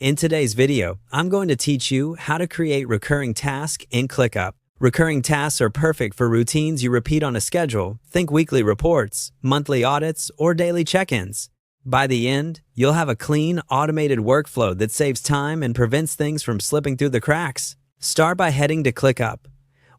In today's video, I'm going to teach you how to create recurring tasks in ClickUp. Recurring tasks are perfect for routines you repeat on a schedule. Think weekly reports, monthly audits, or daily check-ins. By the end, you'll have a clean, automated workflow that saves time and prevents things from slipping through the cracks. Start by heading to ClickUp.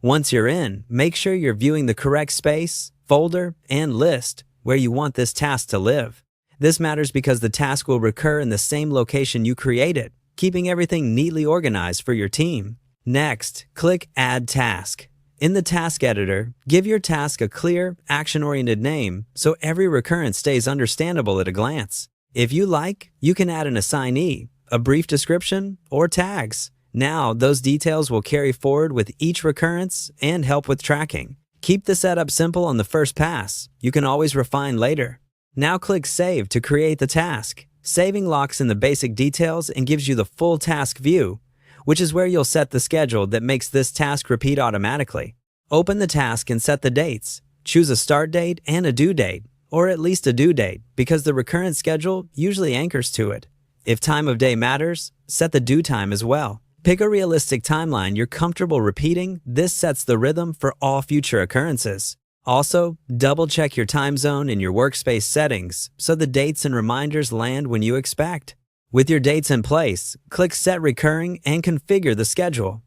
Once you're in, make sure you're viewing the correct space, folder, and list where you want this task to live. This matters because the task will recur in the same location you created, keeping everything neatly organized for your team. Next, click Add Task. In the task editor, give your task a clear, action-oriented name so every recurrence stays understandable at a glance. If you like, you can add an assignee, a brief description, or tags. Now, those details will carry forward with each recurrence and help with tracking. Keep the setup simple on the first pass. You can always refine later. Now click Save to create the task. Saving locks in the basic details and gives you the full task view, which is where you'll set the schedule that makes this task repeat automatically. Open the task and set the dates. Choose a start date and a due date, or at least a due date, because the recurrent schedule usually anchors to it. If time of day matters, set the due time as well. Pick a realistic timeline you're comfortable repeating. This sets the rhythm for all future occurrences. Also, double-check your time zone in your workspace settings so the dates and reminders land when you expect. With your dates in place, click Set Recurring and configure the schedule.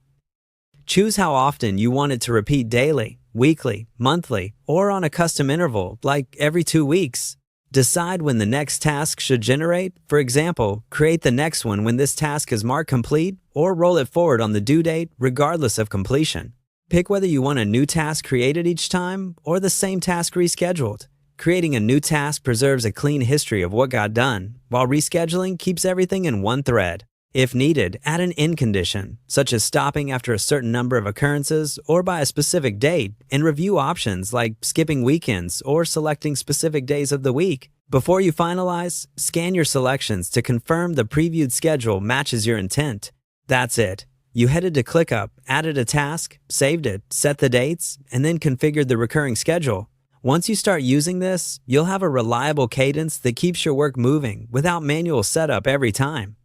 Choose how often you want it to repeat daily, weekly, monthly, or on a custom interval like every 2 weeks. Decide when the next task should generate. For example, create the next one when this task is marked complete or roll it forward on the due date regardless of completion. Pick whether you want a new task created each time or the same task rescheduled. Creating a new task preserves a clean history of what got done, while rescheduling keeps everything in one thread. If needed, add an end condition, such as stopping after a certain number of occurrences or by a specific date, and review options like skipping weekends or selecting specific days of the week. Before you finalize, scan your selections to confirm the previewed schedule matches your intent. That's it. You headed to ClickUp, added a task, saved it, set the dates, and then configured the recurring schedule. Once you start using this, you'll have a reliable cadence that keeps your work moving without manual setup every time.